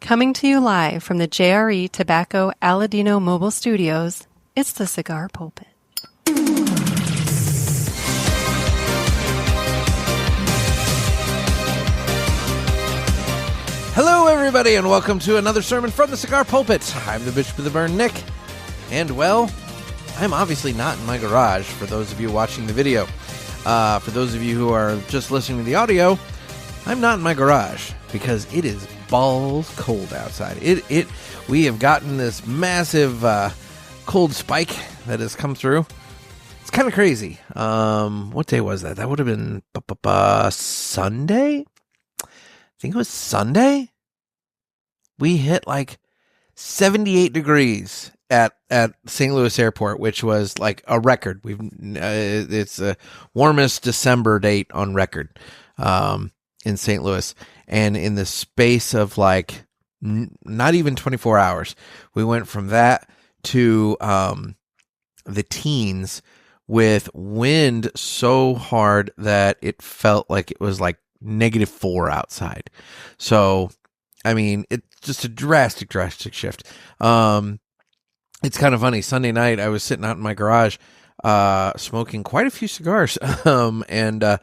Coming to you live from the JRE Tobacco Aladino Mobile Studios, it's the Cigar Pulpit. Hello, everybody, and welcome to another sermon from the Cigar Pulpit. I'm the Bishop of the Burn, Nick, and, well, I'm obviously not in my garage, for those of you watching the video. For those of you who are just listening to the audio, I'm not in my garage, because it is balls cold outside. We have gotten this massive cold spike that has come through. It's kind of crazy. What day was that? That would have been Sunday? I think it was Sunday. We hit like 78 degrees at St. Louis Airport, which was like a record. It's the warmest December date on record in St. Louis. And in the space of like not even 24 hours, we went from that to the teens with wind so hard that it felt like it was like -4 outside. So, I mean, it's just a drastic shift. It's kind of funny. Sunday night, I was sitting out in my garage smoking quite a few cigars and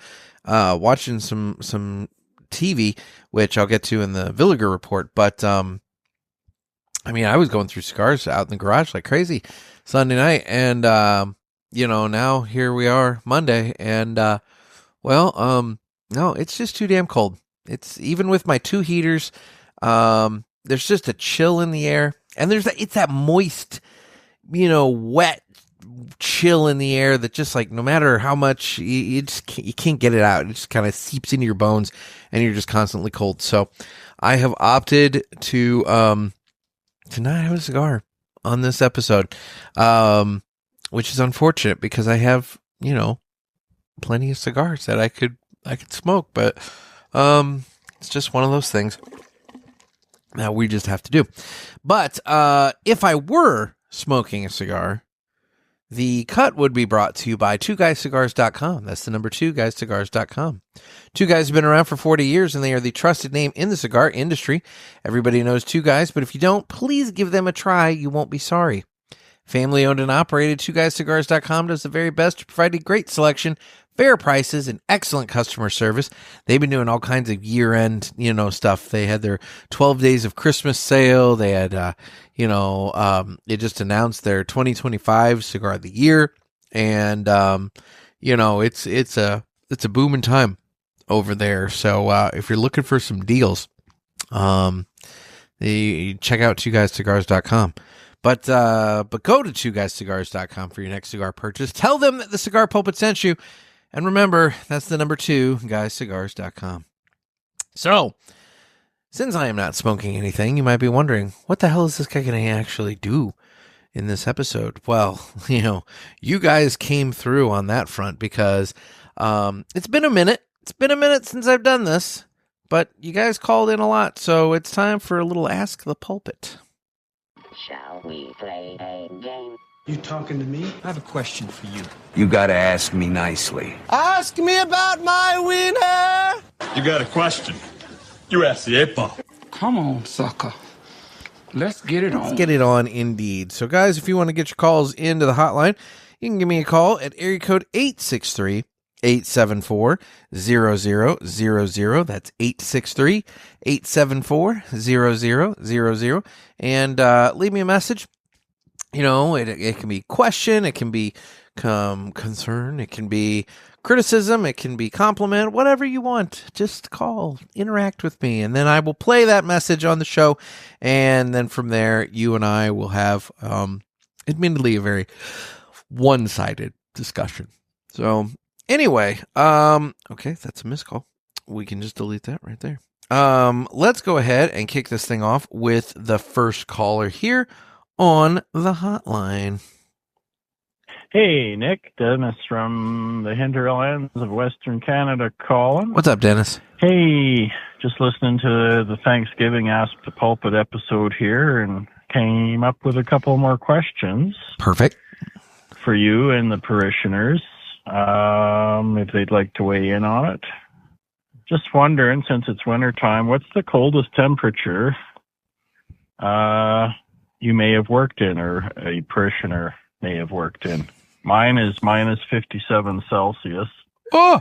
watching some TV, which I'll get to in the Villiger report. But, I mean, I was going through cigars out in the garage like crazy Sunday night. And, now here we are Monday. And, no, it's just too damn cold. It's even with my 2 heaters. There's just a chill in the air. And it's that moist, wet chill in the air that just like no matter how much you can't get it out. It just kind of seeps into your bones and you're just constantly cold. So I have opted to not have a cigar on this episode, which is unfortunate because I have, plenty of cigars that I could smoke, but it's just one of those things that we just have to do. But if I were smoking a cigar, the cut would be brought to you by 2guyscigars.com. That's the number 2guyscigars.com. 2 Guys have been around for 40 years, and they are the trusted name in the cigar industry. Everybody knows 2 Guys, but if you don't, please give them a try. You won't be sorry. Family owned and operated, 2guyscigars.com does the very best to provide a great selection, fair prices, and excellent customer service. They've been doing all kinds of year-end, stuff. They had their 12 days of Christmas sale. They had, they just announced their 2025 Cigar of the Year. And, it's a booming time over there. So, if you're looking for some deals, check out 2guyscigars.com. But go to 2guyscigars.com for your next cigar purchase. Tell them that the Cigar Pulpit sent you. And remember, that's the number 2guyscigars.com. So, since I am not smoking anything, you might be wondering, what the hell is this guy going to actually do in this episode? Well, you guys came through on that front because it's been a minute. It's been a minute since I've done this, but you guys called in a lot, so it's time for a little Ask the Pulpit. Shall we play a game? You talking to me? I have a question for you. You gotta ask me nicely. Ask me about my wiener! You got a question? You ask the 8-Ball. Come on, sucker. Let's get it on. Let's get it on, indeed. So, guys, if you want to get your calls into the hotline, you can give me a call at area code 863-874-0000. That's 863-874-0000. And leave me a message. It can be question, it can be concern, it can be criticism, it can be compliment, whatever you want. Just call, interact with me, and then I will play that message on the show. And then from there, you and I will have, admittedly, a very one-sided discussion. So, anyway, okay, that's a missed call. We can just delete that right there. Let's go ahead and kick this thing off with the first caller here on the hotline. Hey, Nick. Dennis from the hinterlands of Western Canada calling. What's up, Dennis? Hey, just listening to the Thanksgiving Ask the Pulpit episode here and came up with a couple more questions. Perfect. For you and the parishioners, if they'd like to weigh in on it. Just wondering, since it's wintertime, what's the coldest temperature you may have worked in, or a parishioner may have worked in. Mine is minus 57 Celsius. Oh!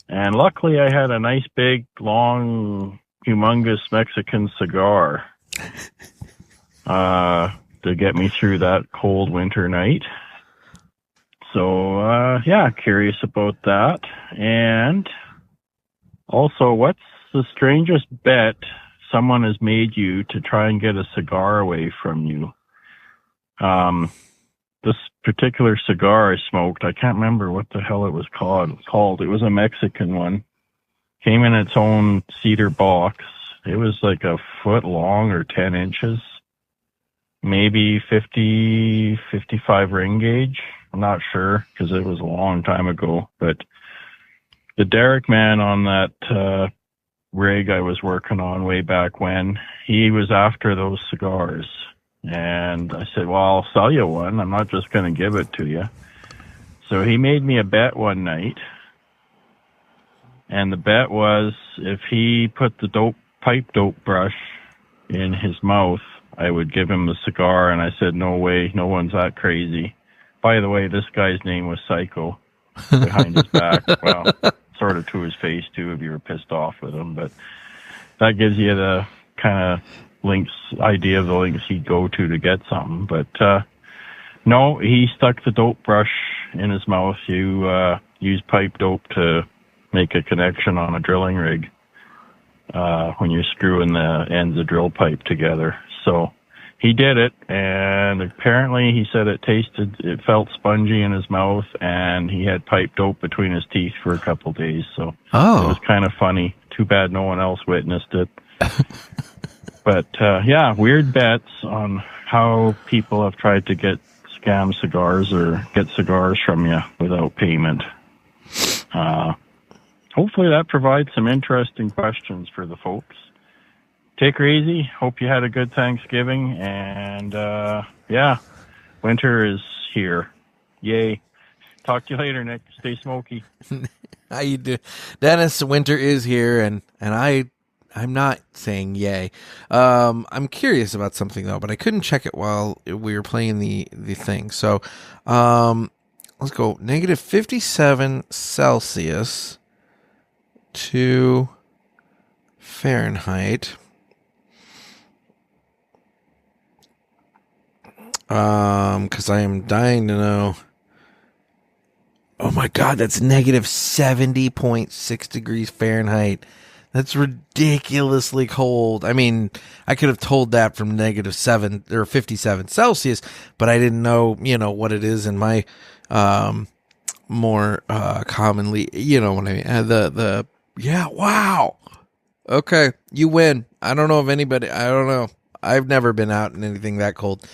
And luckily I had a nice big, long, humongous Mexican cigar to get me through that cold winter night. So, yeah, curious about that. And also, what's the strangest bet someone has made you to try and get a cigar away from you? This particular cigar I smoked, I can't remember what the hell it was called. It was a Mexican one. Came in its own cedar box. It was like a foot long or 10 inches. Maybe 50, 55 ring gauge. I'm not sure because it was a long time ago. But the derrick man on that rig I was working on way back when, he was after those cigars. And I said, well, I'll sell you one. I'm not just going to give it to you. So he made me a bet one night. And the bet was if he put the pipe dope brush in his mouth, I would give him the cigar. And I said, no way, no one's that crazy. By the way, this guy's name was Psycho behind his back. Well, sort of to his face, too, if you were pissed off with him. But that gives you the kind of idea of the links he'd go to get something. But no, he stuck the dope brush in his mouth. You use pipe dope to make a connection on a drilling rig when you're screwing the ends of drill pipe together. So he did it, and apparently he said it felt spongy in his mouth, and he had pipe dope between his teeth for a couple days. So it was kind of funny. Too bad no one else witnessed it. But yeah, weird bets on how people have tried to get scam cigars or get cigars from you without payment. Hopefully that provides some interesting questions for the folks. Take her easy. Hope you had a good Thanksgiving. And yeah, winter is here. Yay. Talk to you later, Nick. Stay smoky. How you do, Dennis? Winter is here, and I'm not saying yay. I'm curious about something though, but I couldn't check it while we were playing the thing. So let's go negative 57 Celsius to Fahrenheit. Because I am dying to know. Oh my God, that's negative 70.6 degrees Fahrenheit. That's ridiculously cold. I mean, I could have told that from negative 7 or 57 Celsius, but I didn't know, what it is in my more commonly, what I mean. Yeah, wow. Okay, you win. I don't know if anybody, I don't know. I've never been out in anything that cold.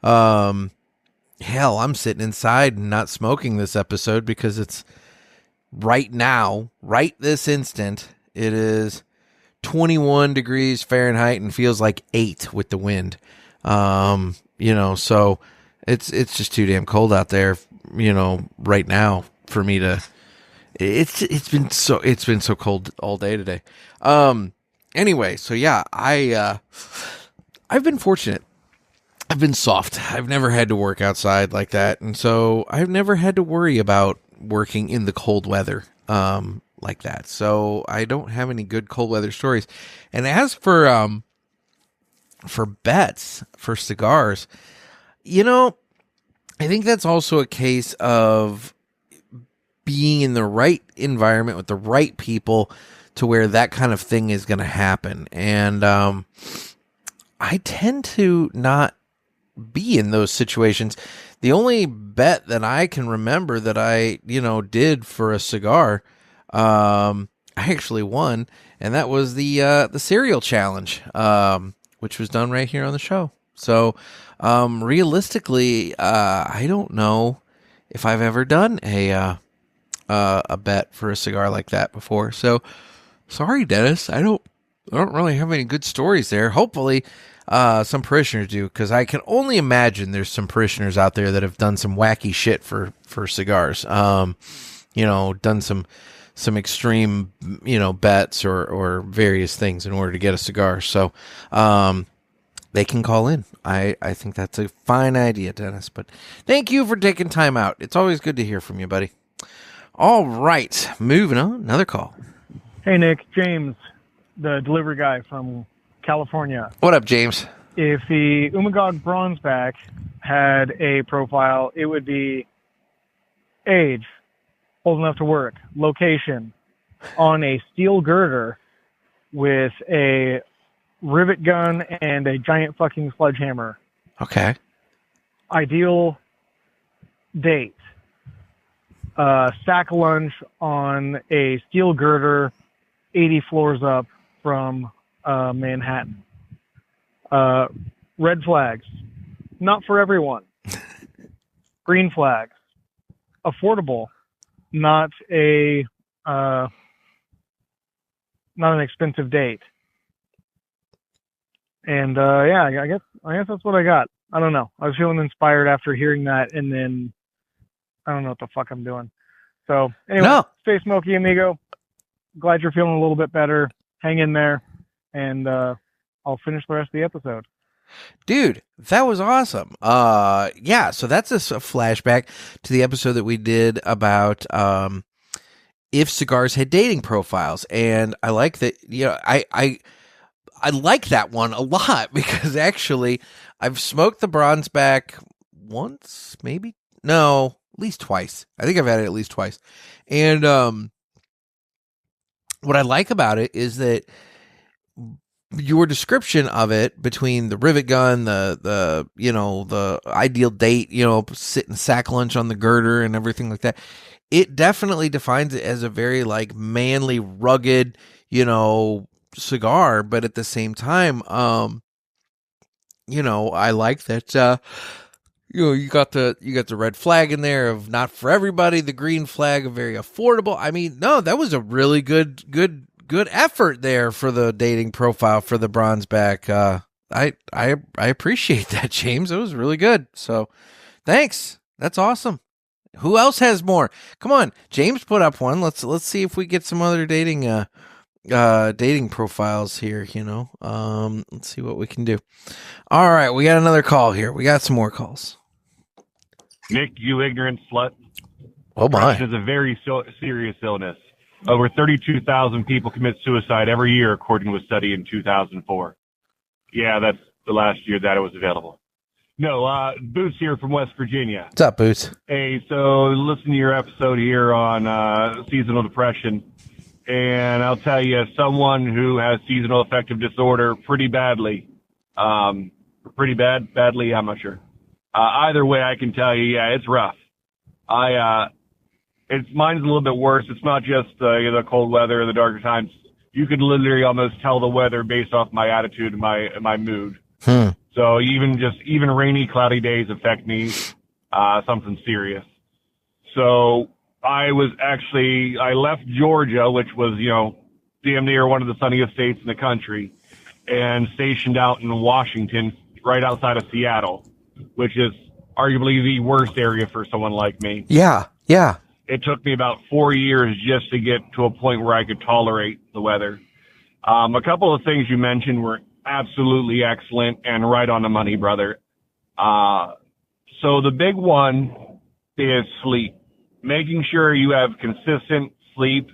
Hell, I'm sitting inside and not smoking this episode because it's right now, right this instant, it is 21 degrees Fahrenheit and feels like 8 with the wind. So it's just too damn cold out there, right now for me to, it's been so cold all day today. Anyway, so yeah, I've been fortunate. I've been soft. I've never had to work outside like that. And so I've never had to worry about working in the cold weather like that. So I don't have any good cold weather stories. And as for bets for cigars, I think that's also a case of being in the right environment with the right people to where that kind of thing is going to happen. And I tend to not be in those situations. The only bet that I can remember that I, did for a cigar, I actually won, and that was the cereal challenge, which was done right here on the show. So, realistically, I don't know if I've ever done a bet for a cigar like that before. So, sorry, Dennis, I don't really have any good stories there. Hopefully, some parishioners do, because I can only imagine there's some parishioners out there that have done some wacky shit for cigars. Done some extreme, bets or various things in order to get a cigar. So, they can call in. I think that's a fine idea, Dennis. But thank you for taking time out. It's always good to hear from you, buddy. All right, moving on. Another call. Hey, Nick. James, the delivery guy from California. What up, James? If the Umagog Bronzeback had a profile, it would be age, old enough to work, location, on a steel girder with a rivet gun and a giant fucking sledgehammer. Okay. Ideal date. Sack lunch on a steel girder 80 floors up from Manhattan. Red flags. Not for everyone. Green flags. Affordable. Not an expensive date. And I guess that's what I got. I don't know. I was feeling inspired after hearing that, and then I don't know what the fuck I'm doing. So anyway, Stay smoky, amigo. Glad you're feeling a little bit better. Hang in there, and I'll finish the rest of the episode. Dude, that was awesome. Yeah, so that's a flashback to the episode that we did about if cigars had dating profiles, and I like that. You know, I like that one a lot because actually I've smoked the Bronzeback once, maybe? No, at least twice. I think I've had it at least twice. And what I like about it is that your description of it, between the rivet gun, the ideal date, sitting sack lunch on the girder and everything like that, it definitely defines it as a very like manly, rugged, cigar. But at the same time, I like that. You got the red flag in there of not for everybody, the green flag of very affordable. I mean, no, that was a really good effort there for the dating profile for the Bronzeback. I appreciate that, James. It was really good. So thanks. That's awesome. Who else has more? Come on, James put up one. Let's see if we get some other dating profiles here. Let's see what we can do. All right, we got another call here. We got some more calls. Nick, you ignorant slut. Oh my! Depression is a very serious illness. Over 32,000 people commit suicide every year, according to a study in 2004. Yeah, that's the last year that it was available. No, Boots here from West Virginia. What's up, Boots? Hey, so listen to your episode here on seasonal depression. And I'll tell you, someone who has seasonal affective disorder pretty badly, badly, I'm not sure. Either way, I can tell you, yeah, it's rough. Mine's a little bit worse. It's not just the cold weather or the darker times. You could literally almost tell the weather based off my attitude and my mood. So even rainy, cloudy days affect me, something serious. So I left Georgia, which was, damn near one of the sunniest states in the country, and stationed out in Washington, right outside of Seattle, which is arguably the worst area for someone like me. Yeah. It took me about 4 years just to get to a point where I could tolerate the weather. A couple of things you mentioned were absolutely excellent and right on the money, brother. So the big one is sleep. Making sure you have consistent sleep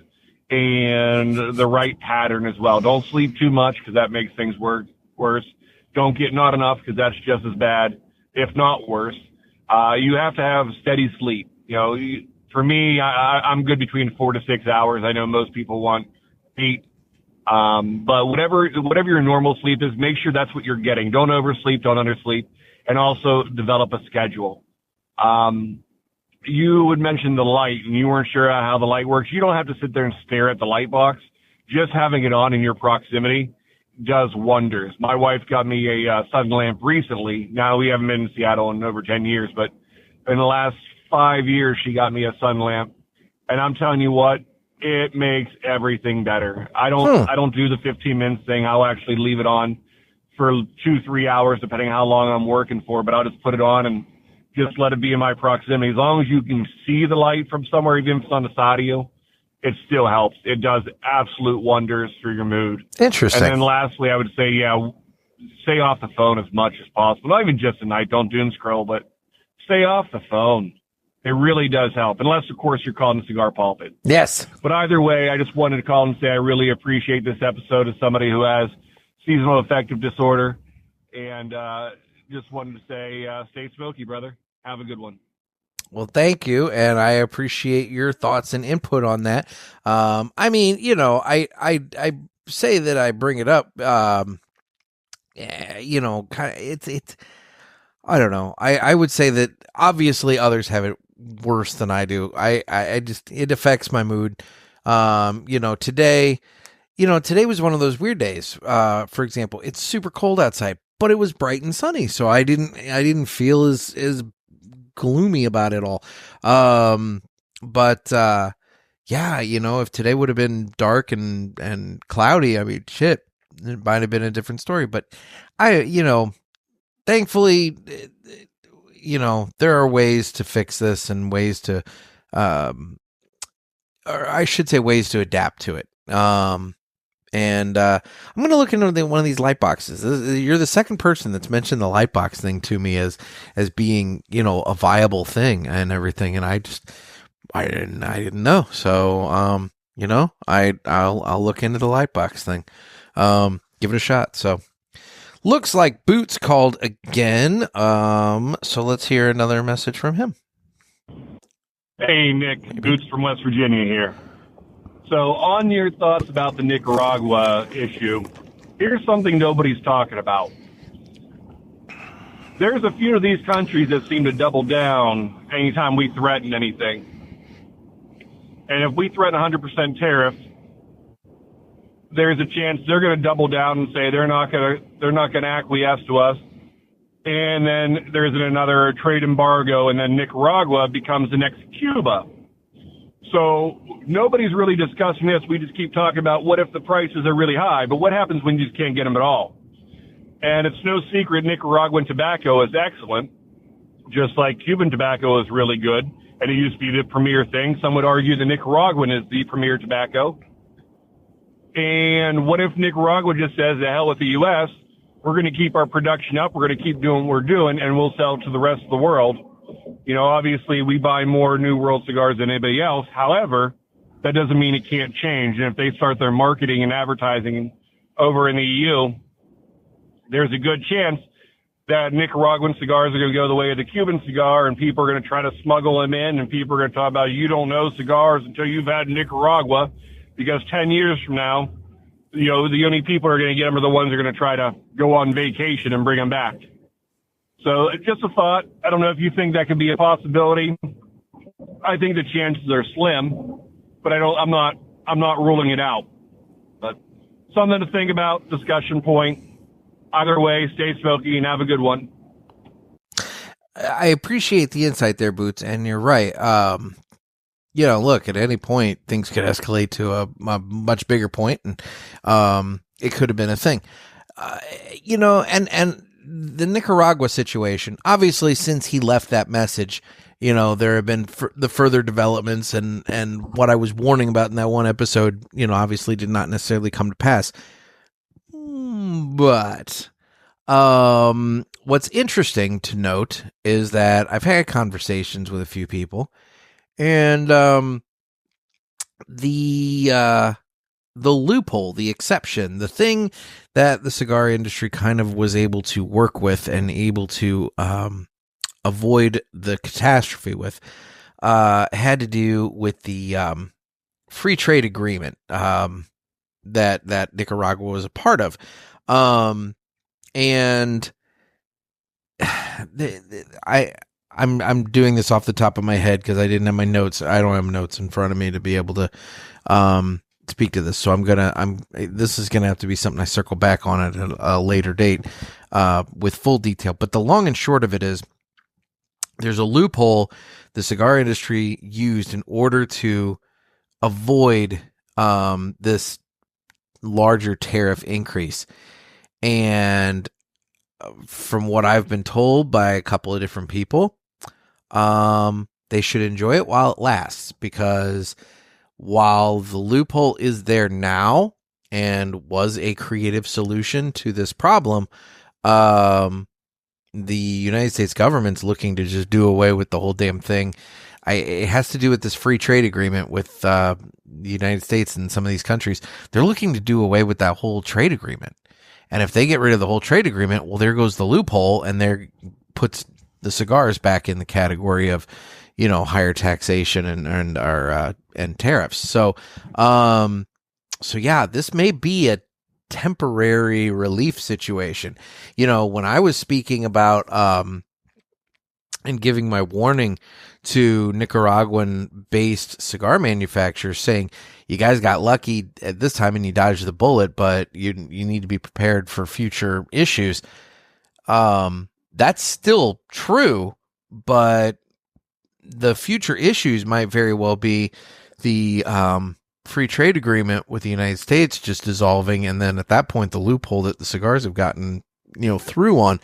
and the right pattern as well. Don't sleep too much because that makes things worse. Don't get not enough because that's just as bad, if not worse. You have to have steady sleep. For me, I'm good between 4 to 6 hours. I know most people want 8. But whatever your normal sleep is, make sure that's what you're getting. Don't oversleep, don't undersleep, and also develop a schedule. You would mention the light, and you weren't sure how the light works. You don't have to sit there and stare at the light box. Just having it on in your proximity does wonders. My wife got me a sun lamp recently. Now, we haven't been in Seattle in over 10 years, but in the last 5 years, she got me a sun lamp. And I'm telling you what, it makes everything better. I don't do the 15 minutes thing. I'll actually leave it on for 2-3 hours, depending on how long I'm working for, but I'll just put it on and just let it be in my proximity. As long as you can see the light from somewhere, even if it's on the side of you, it still helps. It does absolute wonders for your mood. Interesting. And then lastly, I would say, stay off the phone as much as possible. Not even just at night. Don't doom scroll, but stay off the phone. It really does help. Unless, of course, you're calling the Cigar Pulpit. Yes. But either way, I just wanted to call and say I really appreciate this episode as somebody who has seasonal affective disorder. And just wanted to say, stay smoky, brother. Have a good one. Well, thank you, and I appreciate your thoughts and input on that. I mean, you know, I say that I bring it up, you know, kind of, it's, I don't know. I would say that obviously others have it worse than I do. I just, it affects my mood. You know, today was one of those weird days. For example, it's super cold outside, but it was bright and sunny, so I didn't feel as gloomy about it all. But yeah, you know, if today would have been dark and cloudy, I mean, shit, it might have been a different story. But you know, thankfully, you know, there are ways to fix this and ways to, or I should say ways to adapt to it. And I'm going to look into one of these light boxes. You're the second person that's mentioned the light box thing to me as being, you know, a viable thing and everything. And I didn't know. So, you know, I'll look into the light box thing. Give it a shot. So looks like Boots called again. So let's hear another message from him. Hey, Nick, Boots from West Virginia here. So on your thoughts about the Nicaragua issue, here's something nobody's talking about. There's a few of these countries that seem to double down anytime we threaten anything. And if we threaten 100% tariff, there's a chance they're going to double down and say they're not going to acquiesce to us. And then there's another trade embargo, and then Nicaragua becomes the next Cuba. So nobody's really discussing this. We just keep talking about what if the prices are really high, but what happens when you just can't get them at all? And it's no secret Nicaraguan tobacco is excellent, just like Cuban tobacco is really good, and it used to be the premier thing. Some would argue the Nicaraguan is the premier tobacco. And what if Nicaragua just says, the hell with the U.S., we're going to keep our production up, we're going to keep doing what we're doing, and we'll sell to the rest of the world. You know, obviously we buy more New World cigars than anybody else. However, that doesn't mean it can't change. And if they start their marketing and advertising over in the EU, there's a good chance that Nicaraguan cigars are going to go the way of the Cuban cigar, and people are going to try to smuggle them in, and people are going to talk about, you don't know cigars until you've had Nicaragua, because 10 years from now, you know, the only people who are going to get them are the ones who are going to try to go on vacation and bring them back. So it's just a thought. I don't know if you think that could be a possibility. I think the chances are slim, but I'm not ruling it out. But something to think about, discussion point. Either way, stay smoky and have a good one. I appreciate the insight there, Boots, and you're right. You know, look, at any point, things could escalate to a much bigger point, and it could have been a thing. You know, and the Nicaragua situation, obviously, since he left that message, you know, there have been the further developments, and what I was warning about in that one episode, you know, obviously did not necessarily come to pass. But what's interesting to note is that I've had conversations with a few people, and the loophole, the exception, the thing that the cigar industry kind of was able to work with and able to avoid the catastrophe with had to do with the free trade agreement that Nicaragua was a part of. And I'm doing this off the top of my head because I didn't have my notes. I don't have notes in front of me to be able to speak to this. So this is gonna have to be something I circle back on at a later date with full detail. But the long and short of it is, there's a loophole the cigar industry used in order to avoid this larger tariff increase. And from what I've been told by a couple of different people, they should enjoy it while it lasts, because while the loophole is there now, and was a creative solution to this problem, the United States government's looking to just do away with the whole damn thing. It has to do with this free trade agreement with the United States and some of these countries. They're looking to do away with that whole trade agreement. And if they get rid of the whole trade agreement, well, there goes the loophole, and there puts the cigars back in the category of, higher taxation and tariffs. So yeah, this may be a temporary relief situation. When I was speaking about and giving my warning to Nicaraguan-based cigar manufacturers, saying you guys got lucky at this time and you dodged the bullet, but you need to be prepared for future issues. That's still true, but the future issues might very well be the free trade agreement with the United States just dissolving, and then at that point the loophole that the cigars have gotten through on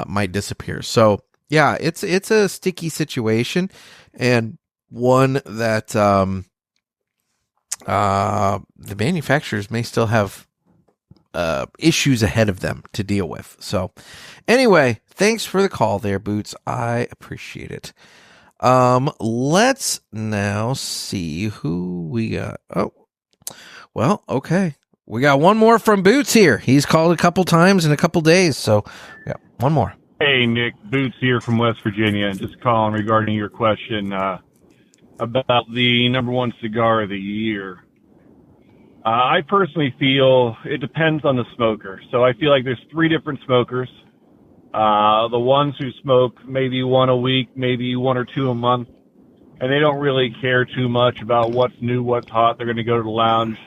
might disappear. So yeah, it's a sticky situation, and one that the manufacturers may still have issues ahead of them to deal with. So anyway, thanks for the call there, Boots. I appreciate it. Let's now see who we got. Oh, well, okay. We got one more from Boots here. He's called a couple times in a couple days, so yeah, one more. Hey, Nick, Boots here from West Virginia. Just calling regarding your question about the number one cigar of the year. I personally feel it depends on the smoker. So I feel like there's three different smokers. The ones who smoke maybe one a week, maybe one or two a month, and they don't really care too much about what's new, what's hot. They're going to go to the lounge,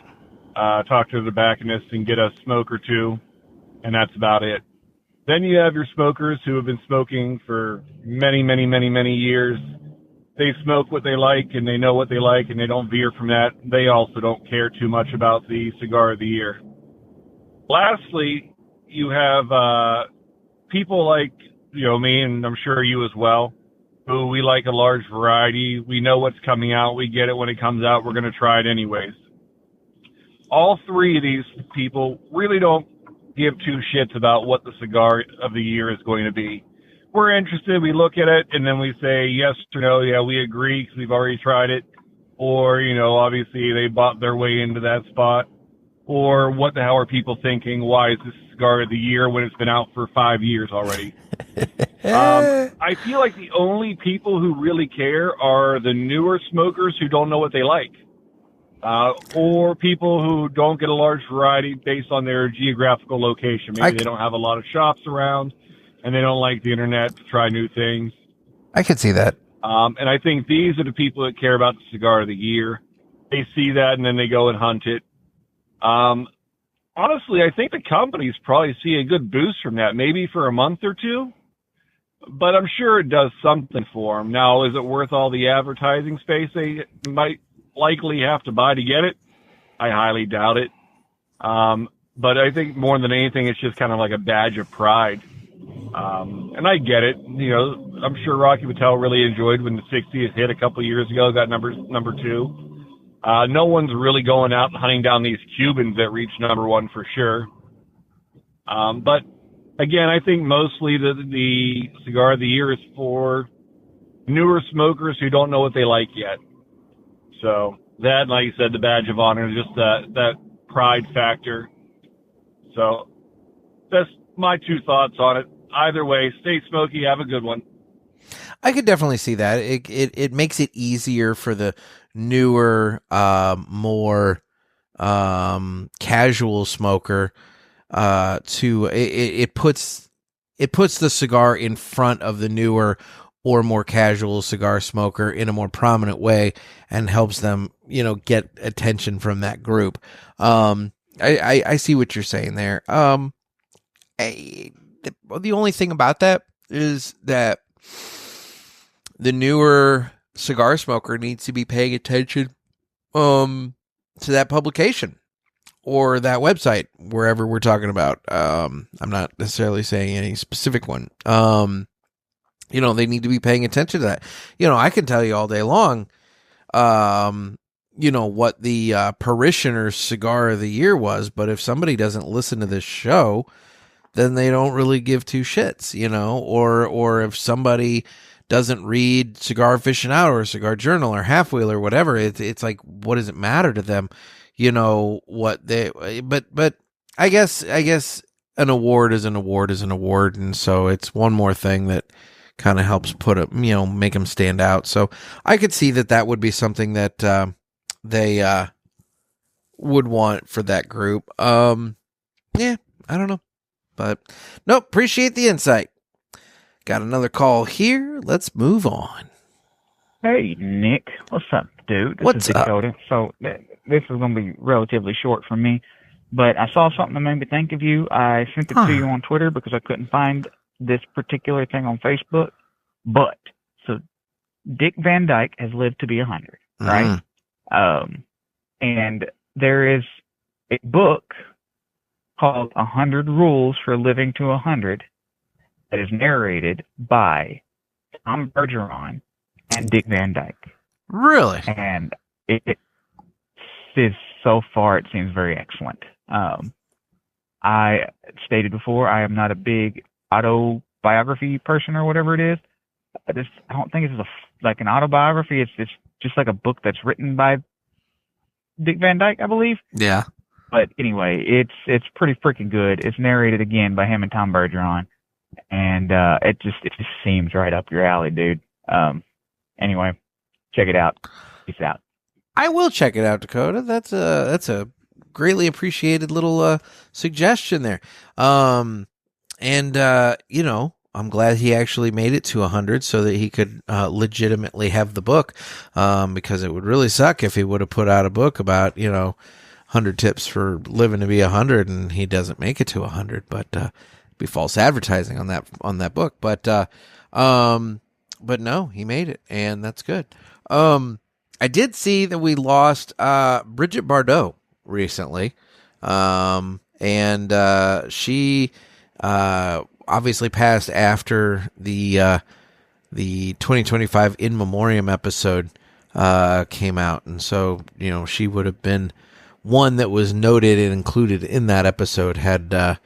talk to the tobacconist, and get a smoke or two, and that's about it. Then you have your smokers who have been smoking for many, many, many, many years. They smoke what they like, and they know what they like, and they don't veer from that. They also don't care too much about the cigar of the year. Lastly, you have people like, me, and I'm sure you as well, who we like a large variety. We know what's coming out. We get it when it comes out. We're going to try it anyways. All three of these people really don't give two shits about what the cigar of the year is going to be. We're interested. We look at it, and then we say yes or no. Yeah, we agree because we've already tried it. Or, obviously they bought their way into that spot. Or what the hell are people thinking? Why is this cigar of the year when it's been out for 5 years already? I feel like the only people who really care are the newer smokers who don't know what they like. Or people who don't get a large variety based on their geographical location. Maybe they don't have a lot of shops around, and they don't like the internet to try new things. I could see that. And I think these are the people that care about the cigar of the year. They see that, and then they go and hunt it. Honestly, I think the companies probably see a good boost from that, maybe for a month or two. But I'm sure it does something for them. Now, is it worth all the advertising space they might likely have to buy to get it? I highly doubt it. But I think more than anything, it's just kind of like a badge of pride. And I get it. I'm sure Rocky Patel really enjoyed when the 60th hit a couple of years ago, got number two. No one's really going out and hunting down these Cubans that reach number one for sure. But again, I think mostly the cigar of the year is for newer smokers who don't know what they like yet. So that, like you said, the badge of honor, just that pride factor. So that's my two thoughts on it. Either way, stay smoky. Have a good one. I could definitely see that. It makes it easier for the newer, more casual smoker it puts the cigar in front of the newer or more casual cigar smoker in a more prominent way and helps them, get attention from that group. I see what you're saying there. The only thing about that is that the newer cigar smoker needs to be paying attention to that publication or that website, wherever we're talking about. I'm not necessarily saying any specific one. They need to be paying attention to that. I can tell you all day long, what the parishioner's cigar of the year was, but if somebody doesn't listen to this show, then they don't really give two shits, or if somebody doesn't read Cigar Aficionado or Cigar Journal or Half Wheel or whatever, it's like, what does it matter to them? What they, but I guess an award is an award is an award. And so it's one more thing that kind of helps make them stand out. So I could see that would be something that, they, would want for that group. Yeah, I don't know, but nope. Appreciate the insight. Got another call here. Let's move on. Hey, Nick. What's up, dude? What's is up? Dakota. So this is going to be relatively short for me, but I saw something that made me think of you. I sent it to you on Twitter because I couldn't find this particular thing on Facebook. But, so Dick Van Dyke has lived to be 100, right? And there is a book called 100 Rules for Living to 100 that is narrated by Tom Bergeron and Dick Van Dyke. Really? And it is, so far, it seems very excellent. I stated before, I am not a big autobiography person or whatever it is. I don't think it's like an autobiography. It's just like a book that's written by Dick Van Dyke, I believe. Yeah. But anyway, it's pretty freaking good. It's narrated again by him and Tom Bergeron. And it just seems right up your alley, dude. Anyway, check it out. Peace out. I will check it out, Dakota. That's a greatly appreciated little suggestion there. I'm glad he actually made it to 100 so that he could legitimately have the book, because it would really suck if he would have put out a book about 100 tips for living to be 100 and he doesn't make it to 100. But be false advertising on that book. But no, he made it, and that's good. I did see that we lost Bridget Bardot recently, and she obviously passed after the 2025 In Memoriam episode came out, and so she would have been one that was noted and included in that episode had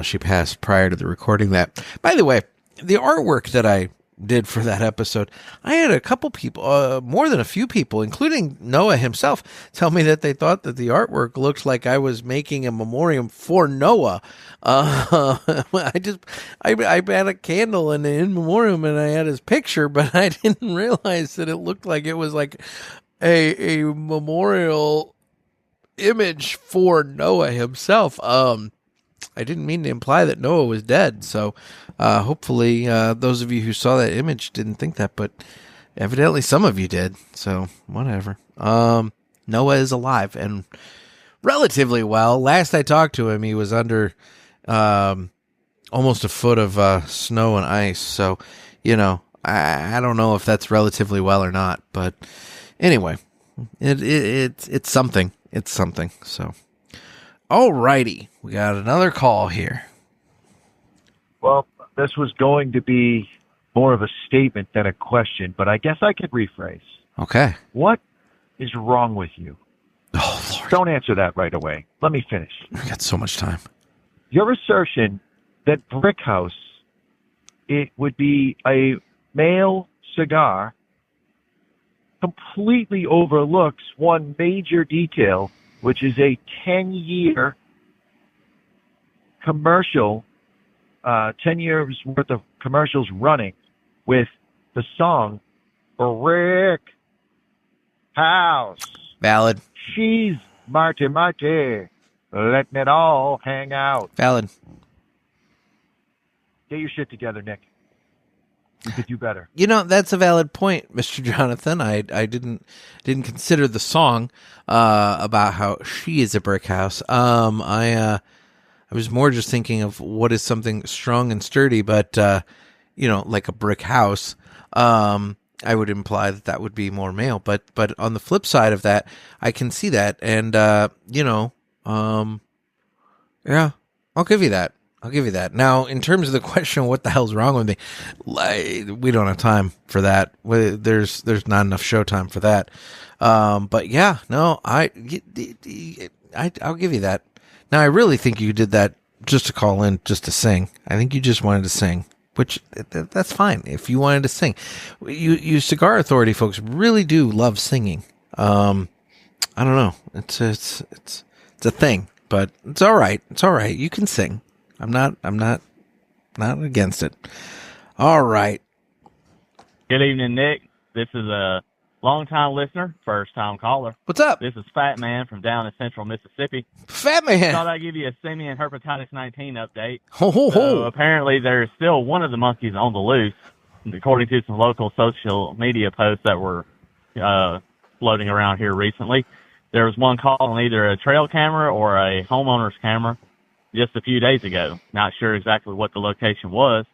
she passed prior to the recording that. By the way, the artwork that I did for that episode, I had a couple people, more than a few people, including Noah himself, tell me that they thought that the artwork looked like I was making a memoriam for Noah. I had a candle in memoriam and I had his picture, but I didn't realize that it looked like it was like a memorial image for Noah himself. I didn't mean to imply that Noah was dead, so hopefully those of you who saw that image didn't think that, but evidently some of you did, so whatever. Noah is alive and relatively well. Last I talked to him, he was under almost a foot of snow and ice, so, I don't know if that's relatively well or not, but anyway, it's something. It's something, so. Alrighty, we got another call here. Well, this was going to be more of a statement than a question, but I guess I could rephrase. Okay. What is wrong with you? Oh, Lord. Don't answer that right away. Let me finish. We got so much time. Your assertion that Brickhouse, it would be a male cigar, completely overlooks one major detail, which is a 10-year commercial, 10 years worth of commercials running with the song Brick House. Valid. She's Marty, letting it all hang out. Valid. Get your shit together, Nick. You could do better. That's a valid point, Mr. Jonathan. I didn't consider the song about how she is a brick house. I was more just thinking of what is something strong and sturdy, but like a brick house. I would imply that would be more male. But on the flip side of that, I can see that, and yeah, I'll give you that. I'll give you that. Now, in terms of the question, what the hell's wrong with me? We don't have time for that. There's not enough showtime for that. But yeah, no, I'll give you that. Now, I really think you did that just to call in, just to sing. I think you just wanted to sing, which that's fine. If you wanted to sing, you Cigar Authority folks really do love singing. I don't know. It's a thing, but it's all right. It's all right. You can sing. I'm not against it. All right. Good evening, Nick. This is a long-time listener, first-time caller. What's up? This is Fat Man from down in central Mississippi. Fat Man. Thought I'd give you a simian herpetitis 19 update. Ho, ho, ho. So apparently there's still one of the monkeys on the loose, according to some local social media posts that were floating around here recently. There was one caught on either a trail camera or a homeowner's camera just a few days ago. Not sure exactly what the location was.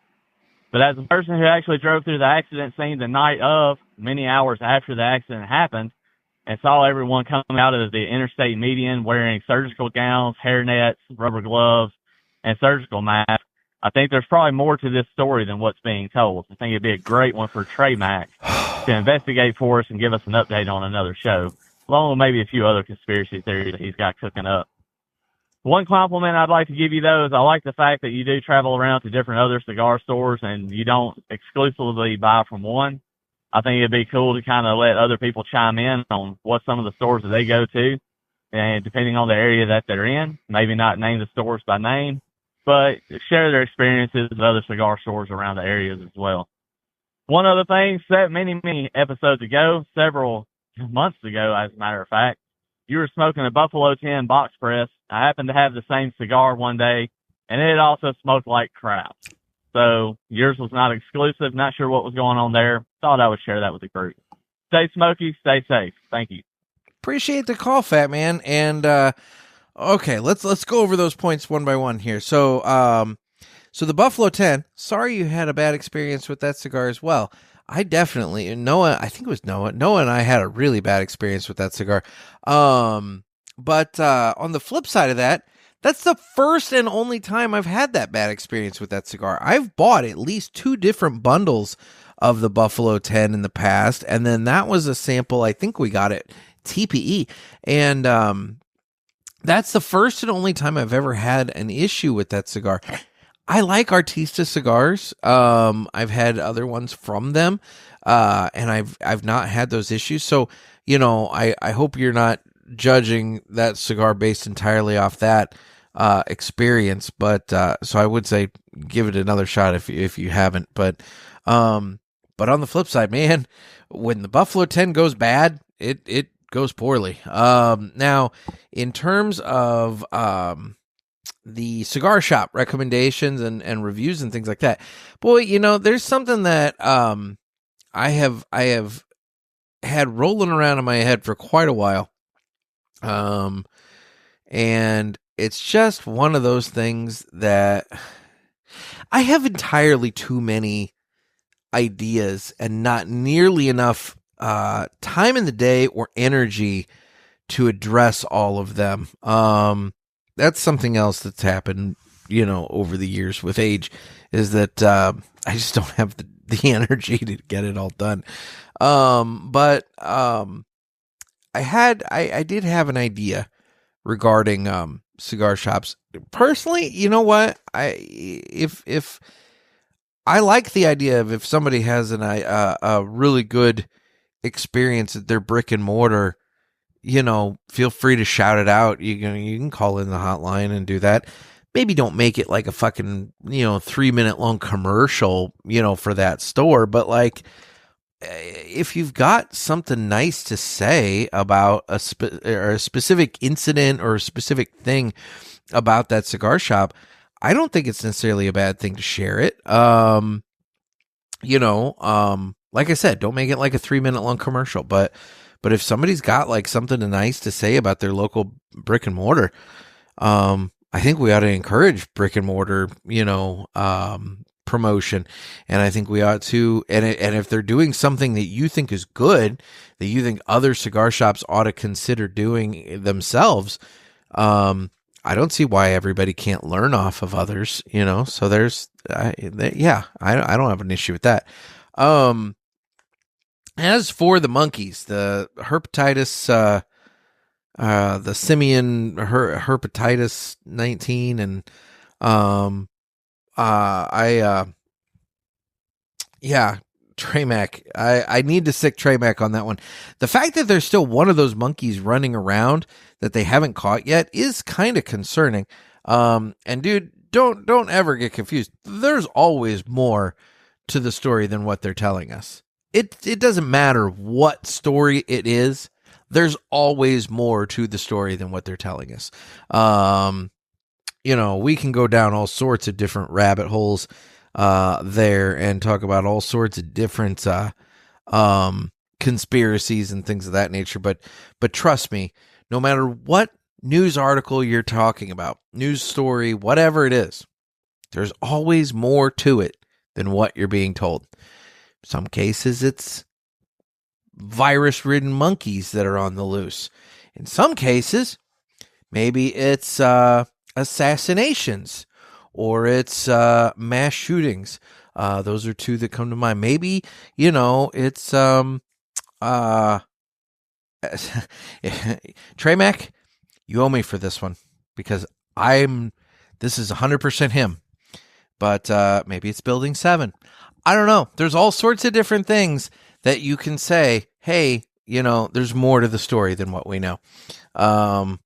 But as a person who actually drove through the accident scene the night of, many hours after the accident happened, and saw everyone come out of the interstate median wearing surgical gowns, hairnets, rubber gloves, and surgical masks, I think there's probably more to this story than what's being told. I think it'd be a great one for Trey Mack to investigate for us and give us an update on another show, along with maybe a few other conspiracy theories that he's got cooking up. One compliment I'd like to give you, though, is I like the fact that you do travel around to different other cigar stores and you don't exclusively buy from one. I think it'd be cool to kind of let other people chime in on what some of the stores that they go to, and depending on the area that they're in, maybe not name the stores by name, but share their experiences with other cigar stores around the areas as well. One other thing, many episodes ago, several months ago, as a matter of fact, you were smoking a Buffalo 10 box press. I happened to have the same cigar one day, and it also smoked like crap. So yours was not exclusive. Not sure what was going on there. Thought I would share that with the group. Stay smoky, stay safe. Thank you. Appreciate the call, Fat Man. And okay, let's go over those points one by one here. So the Buffalo 10. Sorry you had a bad experience with that cigar as well. I definitely, Noah, I think it was Noah and I had a really bad experience with that cigar. But on the flip side of that, that's the first and only time I've had that bad experience with that cigar. I've bought at least 2 different bundles of the Buffalo 10 in the past, and then that was a sample. I think we got it TPE, and that's the first and only time I've ever had an issue with that cigar. I like Artista cigars. I've had other ones from them, and I've not had those issues. So, I hope you're not judging that cigar based entirely off that experience. But so I would say give it another shot if you haven't. But on the flip side, man, when the Buffalo 10 goes bad, it goes poorly. Now, in terms of the cigar shop recommendations and reviews and things like that, boy, there's something that I have had rolling around in my head for quite a while. And it's just one of those things that I have entirely too many ideas and not nearly enough time in the day or energy to address all of them. That's something else that's happened, over the years with age, is that I just don't have the energy to get it all done. But I did have an idea regarding cigar shops. Personally, you know what? If I like the idea of if somebody has a really good experience at their brick and mortar, feel free to shout it out. You can call in the hotline and do that. Maybe don't make it like a fucking 3-minute long commercial, for that store, but like, if you've got something nice to say about a specific incident or a specific thing about that cigar shop, I don't think it's necessarily a bad thing to share it. Like I said, don't make it like a 3-minute long commercial, but if somebody's got like something nice to say about their local brick and mortar, I think we ought to encourage brick and mortar, promotion. And I think we ought to, and if they're doing something that you think is good, that you think other cigar shops ought to consider doing themselves, I I don't see why everybody can't learn off of others, so there's, I don't have an issue with that. As for the monkeys, the herpetitis, the simian herpetitis 19, and Tramac. I need to sick Tramac on that one. The fact that there's still one of those monkeys running around that they haven't caught yet is kind of concerning. And dude, don't ever get confused. There's always more to the story than what they're telling us. It doesn't matter what story it is. There's always more to the story than what they're telling us. We can go down all sorts of different rabbit holes there and talk about all sorts of different conspiracies and things of that nature. But trust me, no matter what news article you're talking about, news story, whatever it is, there's always more to it than what you're being told. Some cases it's virus-ridden monkeys that are on the loose. In some cases, maybe it's assassinations or it's mass shootings. Those are two that come to mind. Maybe, it's Tramac, you owe me for this one because this is 100% him. But maybe it's Building 7. I don't know. There's all sorts of different things that you can say, hey, there's more to the story than what we know. But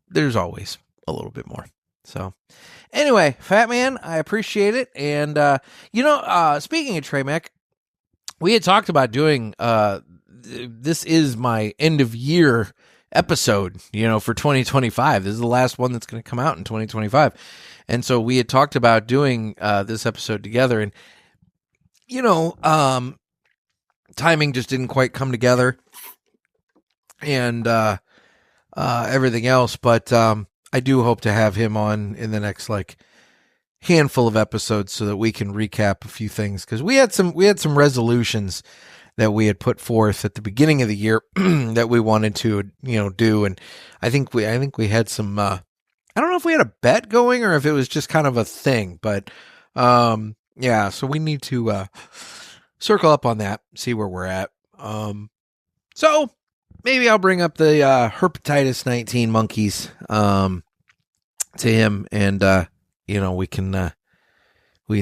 there's always a little bit more. So anyway, Fat Man, I appreciate it. And, speaking of Tramac, we had talked about doing, this is my end of year episode, for 2025. This is the last one that's going to come out in 2025. And so we had talked about doing this episode together, and timing just didn't quite come together, and everything else. But I do hope to have him on in the next handful of episodes so that we can recap a few things, because we had some resolutions that we had put forth at the beginning of the year that we wanted to do, and I think we had some. I don't know if we had a bet going or if it was just kind of a thing, but so we need to circle up on that, see where we're at. So maybe I'll bring up the herpetitis 19 monkeys to him, and we can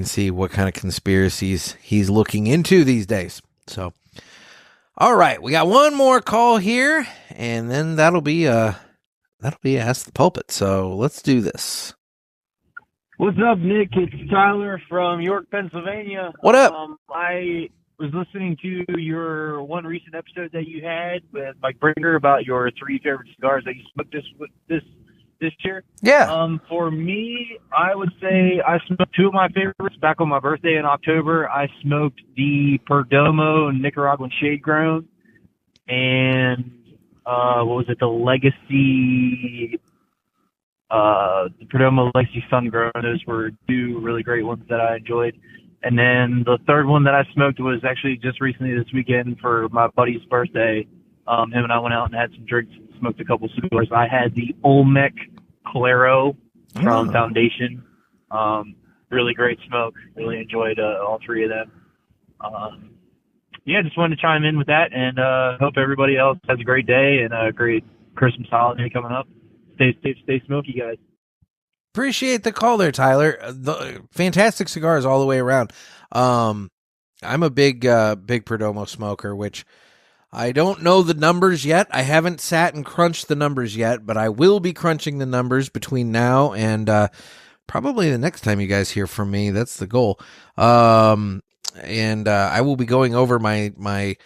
see what kind of conspiracies he's looking into these days. So, all right, we got one more call here, and then that'll be Ask the Pulpit. So let's do this. What's up, Nick? It's Tyler from York, Pennsylvania. What up? I was listening to your one recent episode that you had with Mike Bringer about your 3 favorite cigars that you smoked this year. Yeah. For me, I would say I smoked 2 of my favorites back on my birthday in October. I smoked the Perdomo Nicaraguan Shade Grown and what was it? The Legacy, the Perdomo Legacy Sun Grown. Those were 2 really great ones that I enjoyed. And then the third one that I smoked was actually just recently this weekend for my buddy's birthday. Him and I went out and had some drinks and smoked a couple cigars. I had the Olmec Claro from Foundation. Really great smoke. Really enjoyed all 3 of them. Just wanted to chime in with that, and hope everybody else has a great day and a great Christmas holiday coming up. Stay smoky, guys. Appreciate the call there, Tyler. Fantastic cigars all the way around. I'm a big Perdomo smoker, which I don't know the numbers yet. I haven't sat and crunched the numbers yet, but I will be crunching the numbers between now and probably the next time you guys hear from me. That's the goal. And I will be going over my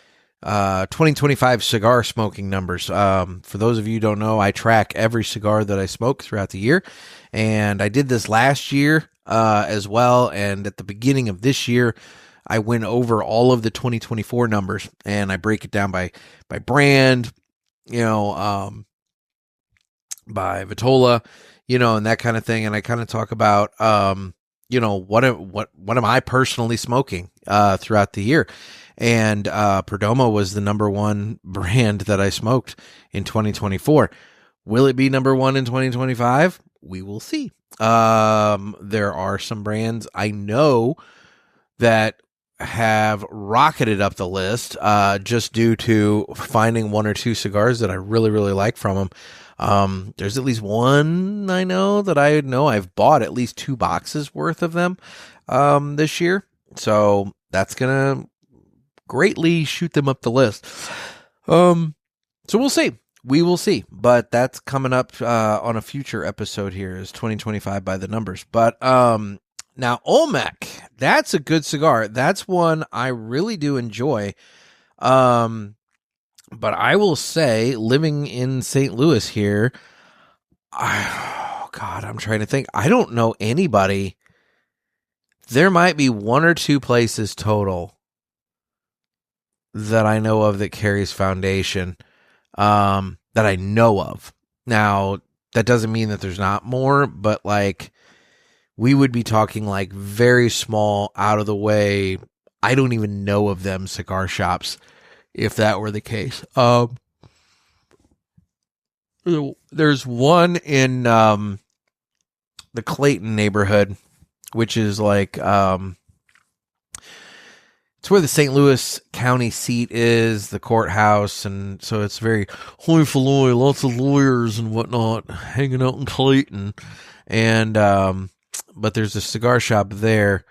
2025 cigar smoking numbers. For those of you who don't know, I track every cigar that I smoke throughout the year, and I did this last year as well. And at the beginning of this year, I went over all of the 2024 numbers, and I break it down by brand, by Vitola, and that kind of thing. And I kind of talk about, what am I personally smoking throughout the year? And Perdomo was the number 1 brand that I smoked in 2024. Will it be number one in 2025? We will see. There are some brands I know that have rocketed up the list just due to finding one or two cigars that I really, really like from them. There's at least one I know that I know I've bought at least 2 boxes worth of them this year. So that's going to greatly shoot them up the list. So we'll see. We will see. But that's coming up on a future episode here is 2025 by the numbers. But now Olmec, that's a good cigar. That's one I really do enjoy. But I will say, living in St. Louis here, I'm trying to think. I don't know anybody. There might be 1 or 2 places total that I know of that carries Foundation, that I know of. Now, that doesn't mean that there's not more, but like, we would be talking like very small, out of the way. I don't even know of them cigar shops if that were the case. There's one in the Clayton neighborhood, which is like it's where the St. Louis County seat is, the courthouse, and so it's very hoi-faloy, lots of lawyers and whatnot hanging out in Clayton. And but there's a cigar shop there,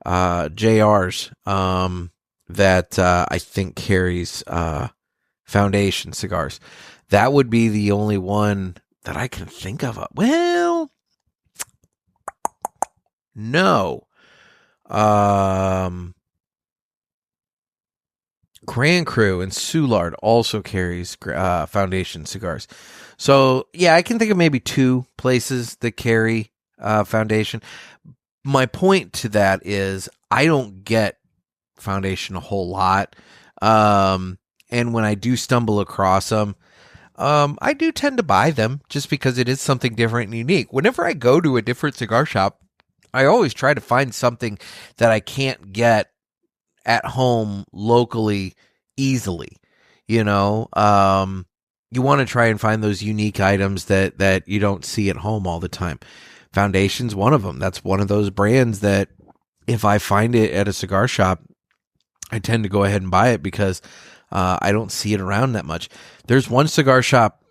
JR's, that I think carries Foundation cigars. That would be the only one that I can think of. Well, no. Grand Cru and Soulard also carries Foundation cigars. So, yeah, I can think of maybe 2 places that carry Foundation. My point to that is I don't get Foundation a whole lot. And when I do stumble across them, I do tend to buy them just because it is something different and unique. Whenever I go to a different cigar shop, I always try to find something that I can't get at home locally easily. You know, you want to try and find those unique items that you don't see at home all the time. Foundation's one of them. That's one of those brands that if I find it at a cigar shop, I tend to go ahead and buy it because I don't see it around that much. There's one cigar shop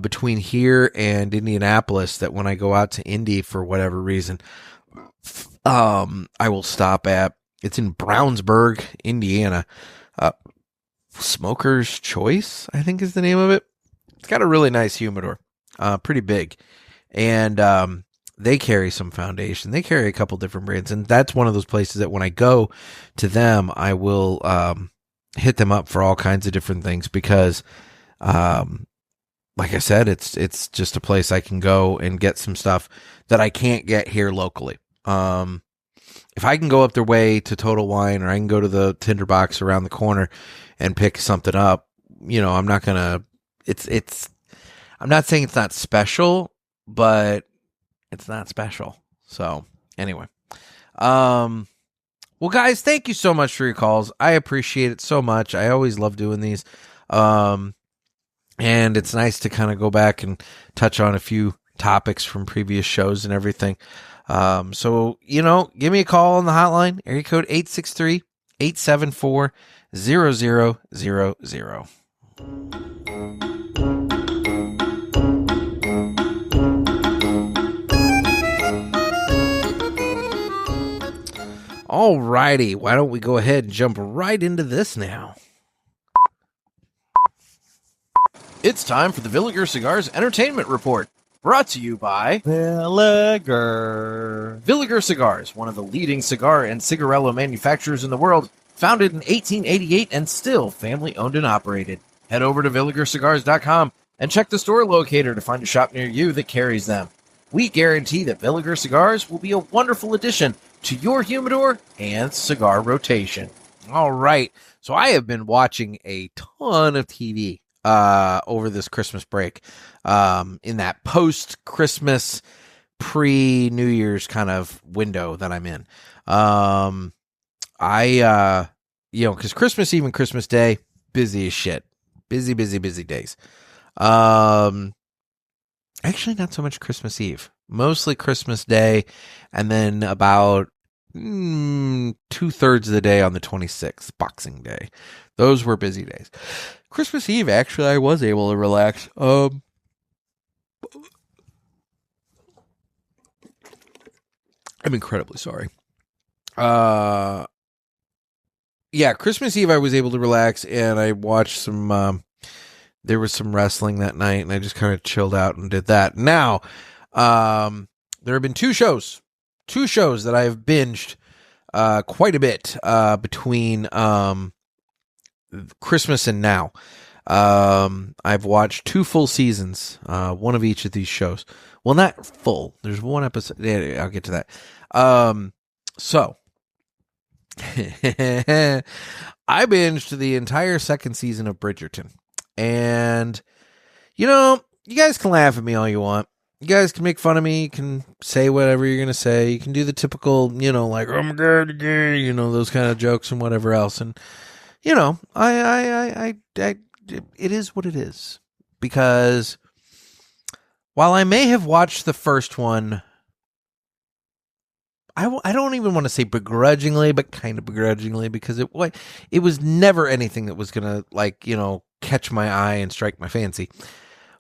between here and Indianapolis that when I go out to Indy for whatever reason, I will stop at. It's in Brownsburg, Indiana. Smoker's Choice, I think is the name of it. It's got a really nice humidor, pretty big. And they carry some Foundation. They carry a couple different brands. And that's one of those places that when I go to them, I will hit them up for all kinds of different things because, like I said, it's just a place I can go and get some stuff that I can't get here locally. If I can go up their way to Total Wine or I can go to the Tinderbox around the corner and pick something up, you know, I'm not going to, I'm not saying it's not special, but it's not special. So anyway, well guys, thank you so much for your calls. I appreciate it so much. I always love doing these. And it's nice to kind of go back and touch on a few topics from previous shows and everything. So, you know, give me a call on the hotline, area code 863-874-0000. All righty. Why don't we go ahead and jump right into this now? It's time for the Villiger Cigars Entertainment Report. Brought to you by Villiger. Villiger Cigars, one of the leading cigar and cigarello manufacturers in the world, founded in 1888 and still family-owned and operated. Head over to VilligerCigars.com and check the store locator to find a shop near you that carries them. We guarantee that Villiger Cigars will be a wonderful addition to your humidor and cigar rotation. All right, so I have been watching a ton of TV over this Christmas break, in that post-Christmas, pre-New Year's kind of window that I'm in. Because Christmas Eve and Christmas Day, busy as shit. Busy days. Actually, not so much Christmas Eve. Mostly Christmas Day, and then about 2/3 of the day on the 26th, Boxing Day. Those were busy days. Christmas Eve, actually, I was able to relax. I'm incredibly sorry. Yeah, Christmas Eve I was able to relax, and I watched some, there was some wrestling that night, and I just kind of chilled out and did that. Now, there have been two shows that I have binged quite a bit between Christmas and now. I've watched 2 full seasons, one of each of these shows. Well, not full. There's one episode. Yeah, I'll get to that. So I binged the entire 2nd season of Bridgerton. And, you know, you guys can laugh at me all you want. You guys can make fun of me. You can say whatever you're going to say. You can do the typical, you know, like, oh my God, you know, those kind of jokes and whatever else. And, you know, I it is what it is. Because while I may have watched the first one, I don't even want to say begrudgingly, but kind of begrudgingly, because it was never anything that was going to, like, you know, catch my eye and strike my fancy.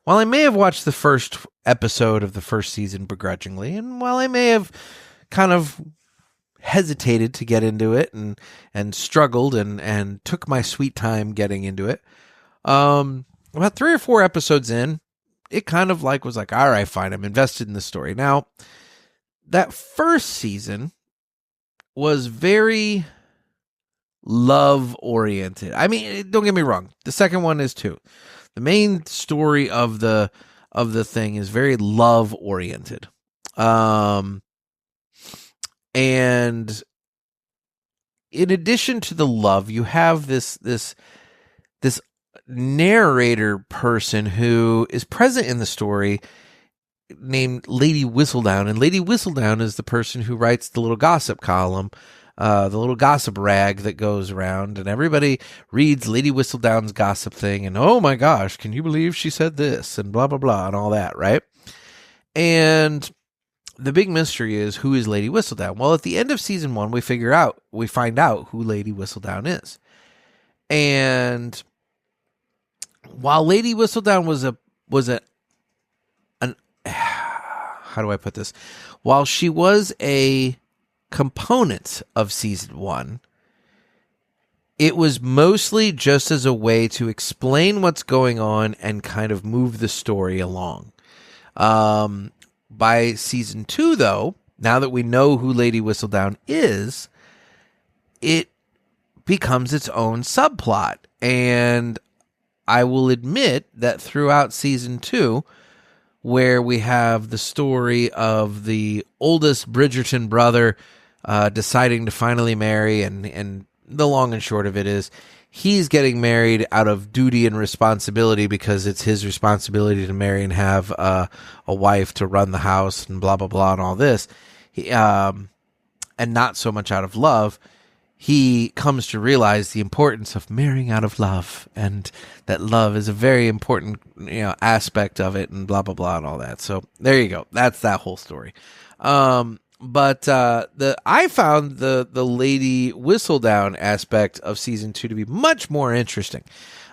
While I may have watched the first episode of the first season begrudgingly, and while I may have kind of hesitated to get into it and struggled and took my sweet time getting into it, about 3 or 4 episodes in, it kind of like was like, all right, fine, I'm invested in the story. Now, that first season was very love-oriented. I mean, don't get me wrong. The second one is too. The main story of the thing is very love-oriented. And in addition to the love, you have this narrator person who is present in the story named Lady Whistledown. And Lady Whistledown is the person who writes the little gossip column, the little gossip rag that goes around, and everybody reads Lady Whistledown's gossip thing, and oh my gosh, can you believe she said this, and blah, blah, blah, and all that, right? And the big mystery is, who is Lady Whistledown? Well, at the end of season 1, we find out who Lady Whistledown is. And while Lady Whistledown was how do I put this? While she was a component of season 1, it was mostly just as a way to explain what's going on and kind of move the story along. By season 2, though, now that we know who Lady Whistledown is, it becomes its own subplot. And I will admit that throughout season 2, where we have the story of the oldest Bridgerton brother deciding to finally marry, and the long and short of it is, he's getting married out of duty and responsibility because it's his responsibility to marry and have a wife to run the house and blah, blah, blah, and all this, and not so much out of love. He comes to realize the importance of marrying out of love, and that love is a very important, you know, aspect of it, and blah, blah, blah, and all that. So there you go. That's that whole story. But I found the Lady Whistledown aspect of season 2 to be much more interesting,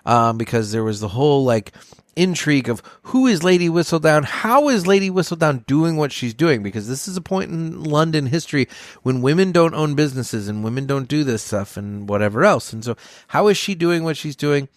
because there was the whole, like, intrigue of who is Lady Whistledown, how is Lady Whistledown doing what she's doing, because this is a point in London history when women don't own businesses and women don't do this stuff and whatever else. And so how is she doing what she's doing?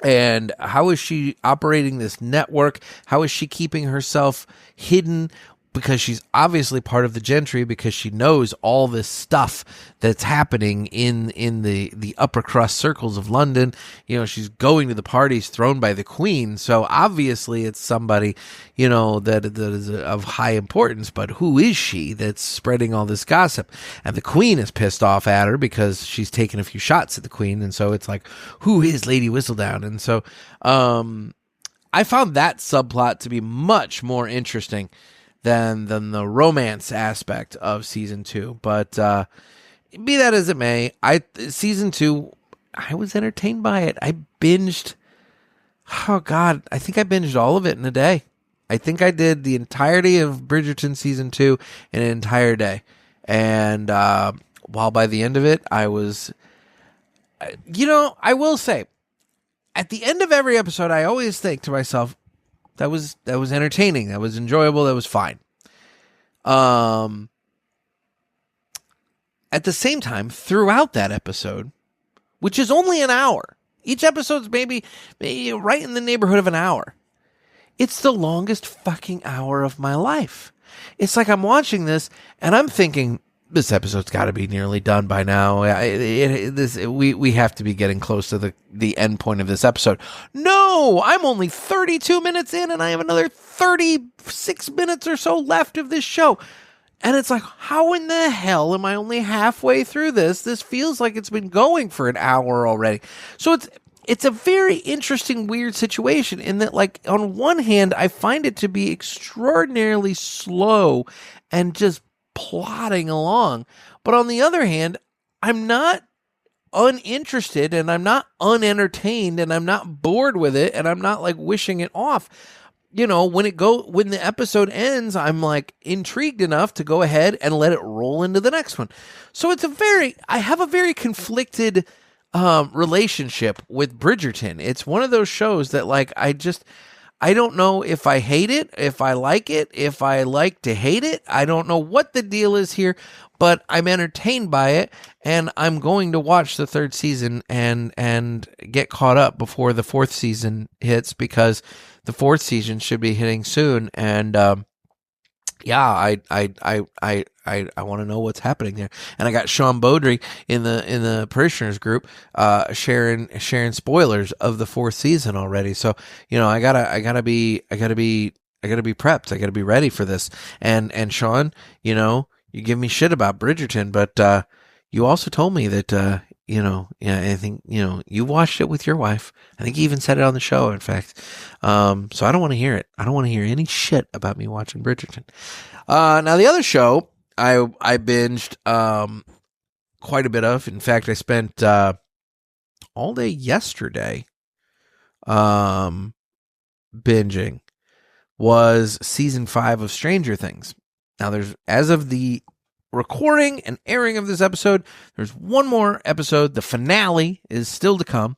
And how is she operating this network? How is she keeping herself hidden? Because she's obviously part of the gentry, because she knows all this stuff that's happening in the upper crust circles of London. You know, she's going to the parties thrown by the Queen. So obviously it's somebody, you know, that is of high importance. But who is she that's spreading all this gossip? And the Queen is pissed off at her because she's taken a few shots at the Queen. And so it's like, who is Lady Whistledown? And so I found that subplot to be much more interesting than the romance aspect of season 2. But be that as it may, season 2, I was entertained by it. I binged, oh God, I think I binged all of it in a day. I think I did the entirety of Bridgerton season 2 in an entire day. And while by the end of it, I was, I will say, at the end of every episode, I always think to myself, that was entertaining, that was enjoyable, that was fine. At the same time, throughout that episode, which is only an hour, each episode's maybe right in the neighborhood of an hour. It's the longest fucking hour of my life. It's like I'm watching this and I'm thinking, this episode's got to be nearly done by now. We have to be getting close to the end point of this episode. No, I'm only 32 minutes in and I have another 36 minutes or so left of this show. And it's like, how in the hell am I only halfway through this? This feels like it's been going for an hour already. So it's a very interesting, weird situation in that, like, on one hand, I find it to be extraordinarily slow and just plodding along. But on the other hand, I'm not uninterested and I'm not unentertained and I'm not bored with it and I'm not like wishing it off. When the episode ends, I'm like intrigued enough to go ahead and let it roll into the next one. So I have a very conflicted relationship with Bridgerton. It's one of those shows that, like, I don't know if I hate it, if I like it, if I like to hate it. I don't know what the deal is here, but I'm entertained by it, and I'm going to watch the 3rd season and get caught up before the 4th season hits, because the 4th season should be hitting soon. And I want to know what's happening there. And I got Sean Beaudry in the parishioners group sharing spoilers of the 4th season already. So I gotta be prepped. I gotta be ready for this. And Sean, you give me shit about Bridgerton, but you also told me that I think you watched it with your wife. I think you even said it on the show, in fact. So I don't want to hear it. I don't want to hear any shit about me watching Bridgerton. Now the other show I binged quite a bit of. In fact, I spent all day yesterday binging, was season 5 of Stranger Things. Now there's, as of the recording and airing of this episode, there's one more episode. The finale is still to come.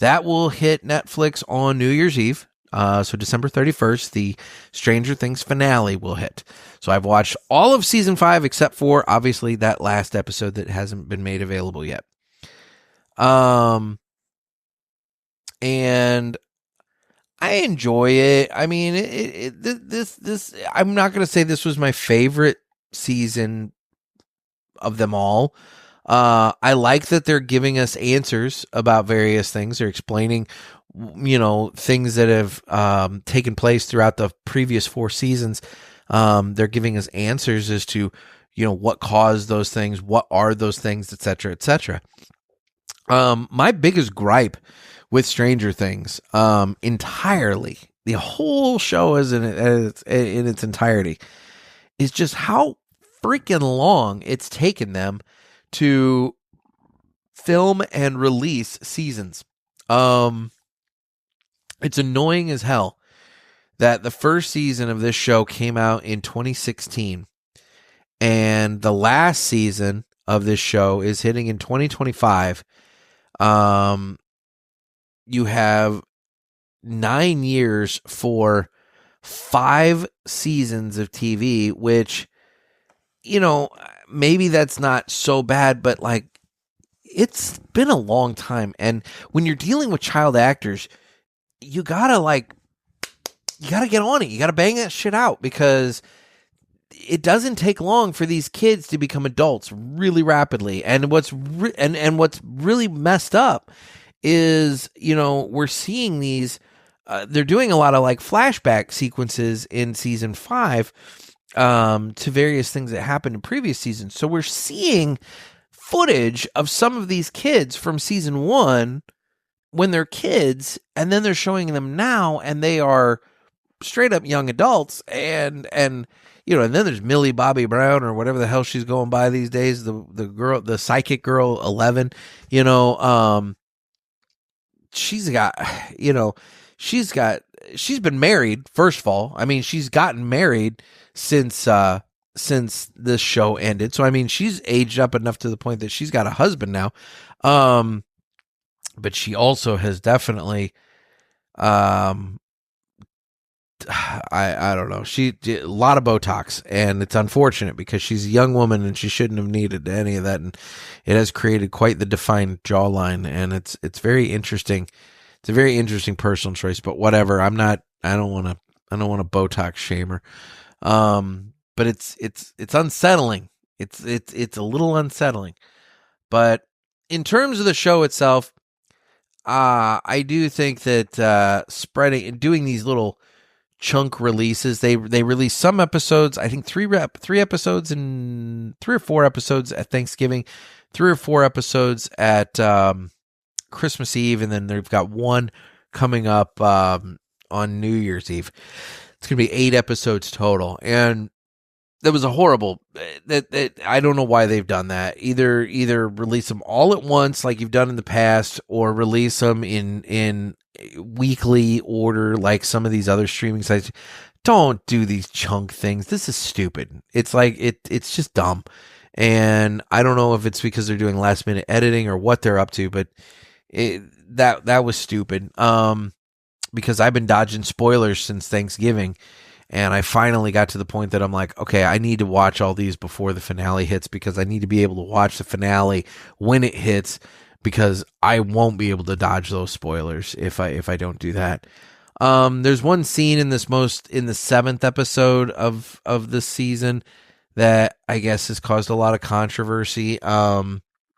That will hit Netflix on New Year's Eve. So December 31st, the Stranger Things finale will hit. So I've watched all of season 5 except for, obviously, that last episode that hasn't been made available yet. And I enjoy it. I mean, this I'm not going to say this was my favorite season of them all. I like that they're giving us answers about various things. They're explaining, things that have taken place throughout the previous 4 seasons. They're giving us answers as to, what caused those things, what are those things, et cetera, et cetera. My biggest gripe with Stranger Things, entirely, the whole show is in its entirety, is just how freaking long it's taken them to film and release seasons. It's annoying as hell that the first season of this show came out in 2016 and the last season of this show is hitting in 2025. You have 9 years for 5 seasons of TV, which, maybe that's not so bad, but like, it's been a long time. And when you're dealing with child actors, you gotta get on it. You gotta bang that shit out, because it doesn't take long for these kids to become adults really rapidly. And what's really messed up is, we're seeing these, they're doing a lot of like flashback sequences in season 5 to various things that happened in previous seasons. So we're seeing footage of some of these kids from season 1 when they're kids, and then they're showing them now, and they are straight up young adults. And then there's Millie Bobby Brown, or whatever the hell she's going by these days, the girl, the psychic girl 11, she's got, she's been married, first of all. I mean, she's gotten married since this show ended. So, I mean, she's aged up enough to the point that she's got a husband now. But she also has definitely, I don't know. She did a lot of Botox, and it's unfortunate because she's a young woman and she shouldn't have needed any of that. And it has created quite the defined jawline, and it's very interesting. It's a very interesting personal choice, but whatever. I don't want to Botox shame her. But it's unsettling. It's a little unsettling. But in terms of the show itself, I do think that doing these little chunk releases, they release some episodes. I think three or four episodes at Thanksgiving, 3 or 4 episodes at Christmas Eve, and then they've got one coming up on New Year's Eve. It's gonna be 8 episodes total, and that was a horrible. That I don't know why they've done that. Either release them all at once, like you've done in the past, or release them in weekly order, like some of these other streaming sites. Don't do these chunk things. This is stupid. It's like it's just dumb, and I don't know if it's because they're doing last minute editing or what they're up to, but that was stupid. Because I've been dodging spoilers since Thanksgiving. And I finally got to the point that I'm like, okay, I need to watch all these before the finale hits, because I need to be able to watch the finale when it hits, because I won't be able to dodge those spoilers if I don't do that. There's one scene in the 7th episode of this season that I guess has caused a lot of controversy. That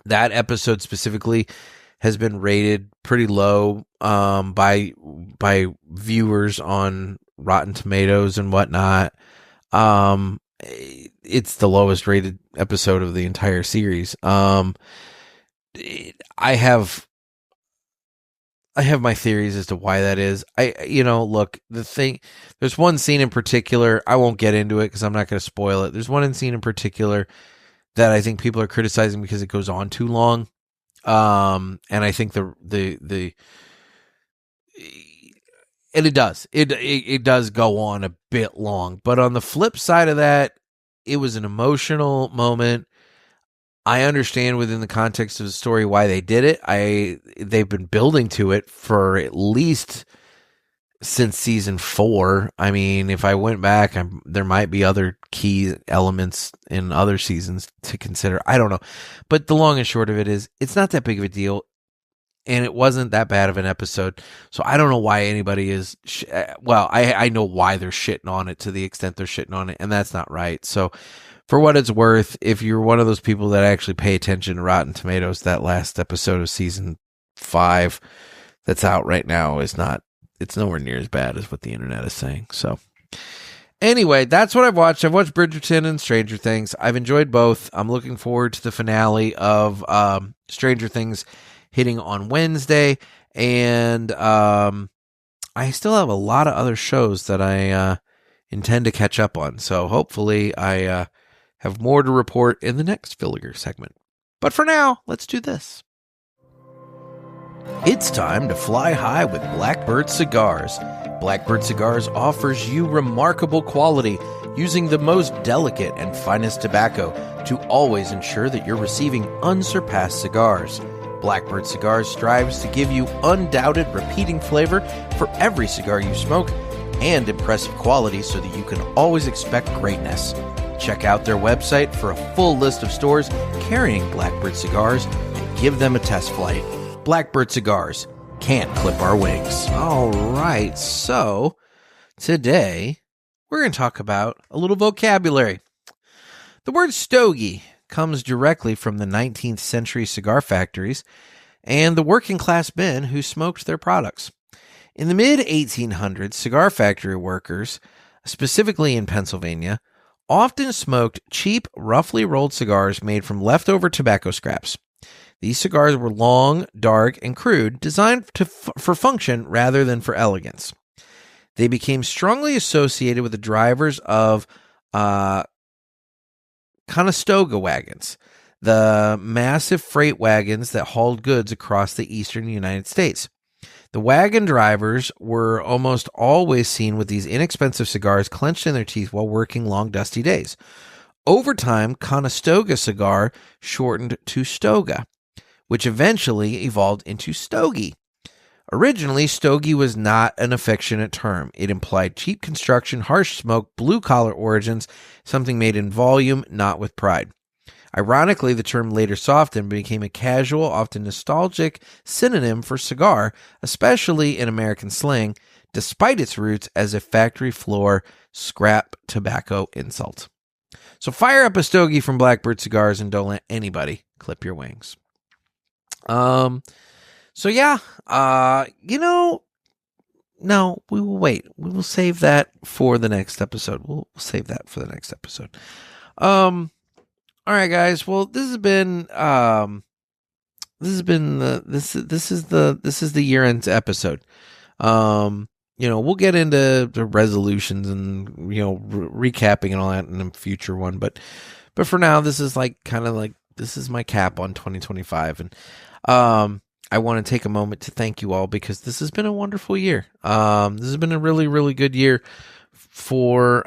episode specifically has been rated pretty low by viewers on Rotten Tomatoes and whatnot. It's the lowest rated episode of the entire series. I have my theories as to why that is. Look, there's one scene in particular, I won't get into it because I'm not going to spoil it. There's one scene in particular that I think people are criticizing because it goes on too long. And I think and it does go on a bit long, but on the flip side of that, it was an emotional moment. I understand within the context of the story why they did it. They've been building to it for at least since season 4. I mean, if I went back, there might be other key elements in other seasons to consider. I don't know. But the long and short of it is, it's not that big of a deal, and it wasn't that bad of an episode. So I don't know why anybody is... I know why they're shitting on it to the extent they're shitting on it, and that's not right. So for what it's worth, if you're one of those people that actually pay attention to Rotten Tomatoes, that last episode of season 5 that's out right now is not... It's nowhere near as bad as what the internet is saying. So anyway, that's what I've watched. I've watched Bridgerton and Stranger Things. I've enjoyed both. I'm looking forward to the finale of Stranger Things hitting on Wednesday. And I still have a lot of other shows that I intend to catch up on. So hopefully I have more to report in the next Villiger segment. But for now, let's do this. It's time to fly high with Blackbird Cigars. Blackbird Cigars offers you remarkable quality using the most delicate and finest tobacco to always ensure that you're receiving unsurpassed cigars. Blackbird Cigars strives to give you undoubted repeating flavor for every cigar you smoke and impressive quality so that you can always expect greatness. Check out their website for a full list of stores carrying Blackbird Cigars and give them a test flight. Blackbird Cigars can't clip our wings. All right, so today we're going to talk about a little vocabulary. The word stogie comes directly from the 19th century cigar factories and the working class men who smoked their products. In the mid-1800s, cigar factory workers, specifically in Pennsylvania, often smoked cheap, roughly rolled cigars made from leftover tobacco scraps. These cigars were long, dark, and crude, designed for function rather than for elegance. They became strongly associated with the drivers of Conestoga wagons, the massive freight wagons that hauled goods across the eastern United States. The wagon drivers were almost always seen with these inexpensive cigars clenched in their teeth while working long, dusty days. Over time, Conestoga cigar shortened to Stoga, which eventually evolved into Stogie. Originally, Stogie was not an affectionate term. It implied cheap construction, harsh smoke, blue-collar origins, something made in volume, not with pride. Ironically, the term later softened and became a casual, often nostalgic synonym for cigar, especially in American slang, despite its roots as a factory floor scrap tobacco insult. So fire up a Stogie from Blackbird Cigars and don't let anybody clip your wings. So yeah, no, we will wait. We will save that for the next episode. We'll save that for the next episode. All right, guys. Well, this is the year-end episode. We'll get into the resolutions and, recapping and all that in a future one. But for now, this is this is my cap on 2025. And, I want to take a moment to thank you all because this has been a wonderful year. This has been a really, really good year for,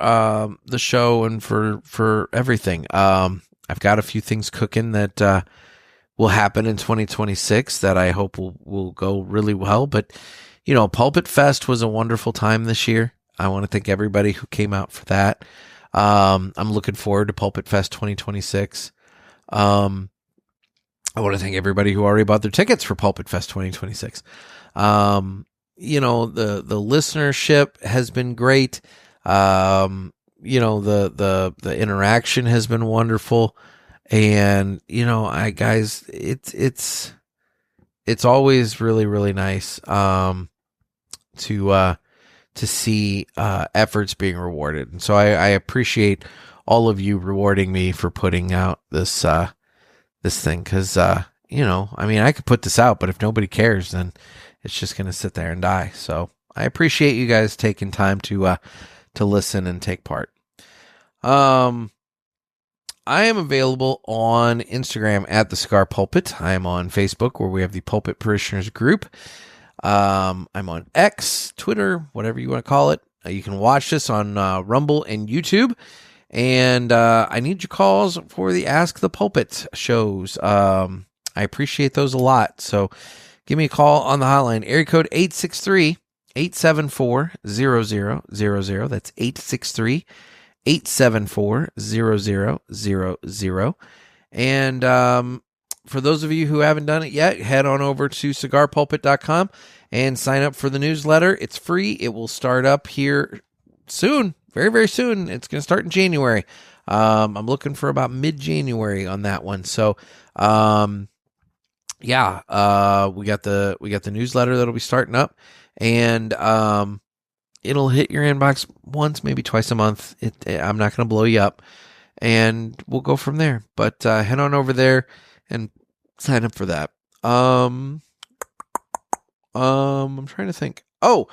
the show and for everything. I've got a few things cooking that, will happen in 2026 that I hope will go really well. But, Pulpit Fest was a wonderful time this year. I want to thank everybody who came out for that. I'm looking forward to Pulpit Fest 2026. I want to thank everybody who already bought their tickets for Pulpit Fest 2026. The listenership has been great. The interaction has been wonderful. And, it's always really, really nice, to see, efforts being rewarded. And so I appreciate all of you rewarding me for putting out this thing. Cause, I could put this out, but if nobody cares, then it's just going to sit there and die. So I appreciate you guys taking time to listen and take part. I am available on Instagram at the Cigar Pulpit. I am on Facebook where we have the Pulpit Parishioners group. I'm on X, Twitter, whatever you want to call it. You can watch this on Rumble and YouTube. And I need your calls for the Ask the Pulpit shows. I appreciate those a lot. So give me a call on the hotline. Area code 863-874-0000. That's 863-874-0000. And for those of you who haven't done it yet, head on over to cigarpulpit.com and sign up for the newsletter. It's free. It will start up here soon. Very, very soon. It's going to start in January. I'm looking for about mid-January on that one. So, we got the newsletter that'll be starting up, and it'll hit your inbox once, maybe twice a month. I'm not going to blow you up, and we'll go from there. But head on over there and sign up for that. I'm trying to think. Oh.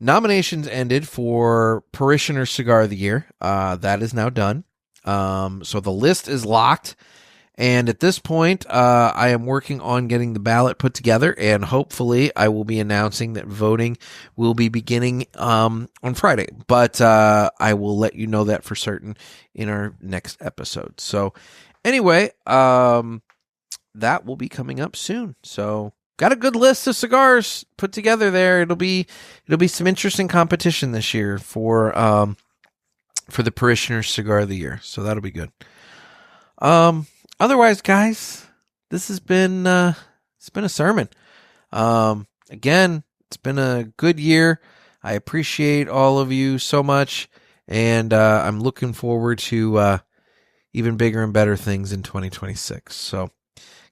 Nominations ended for Parishioner Cigar of the Year. That is now done. So the list is locked. And at this point, I am working on getting the ballot put together. And hopefully I will be announcing that voting will be beginning on Friday. But I will let you know that for certain in our next episode. So anyway, that will be coming up soon. So got a good list of cigars put together there. It'll be some interesting competition this year for the Parishioner Cigar of the Year. So that'll be good. Otherwise, guys, this has been it's been a sermon. Again, it's been a good year. I appreciate all of you so much, and I'm looking forward to even bigger and better things in 2026. So,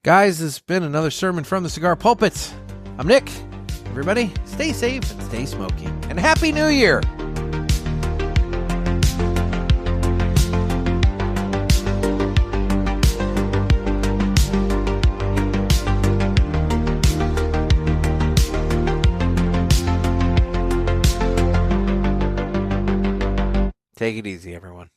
guys, this has been another sermon from the Cigar Pulpit. I'm Nick. Everybody, stay safe and stay smoky. And Happy New Year! Take it easy, everyone.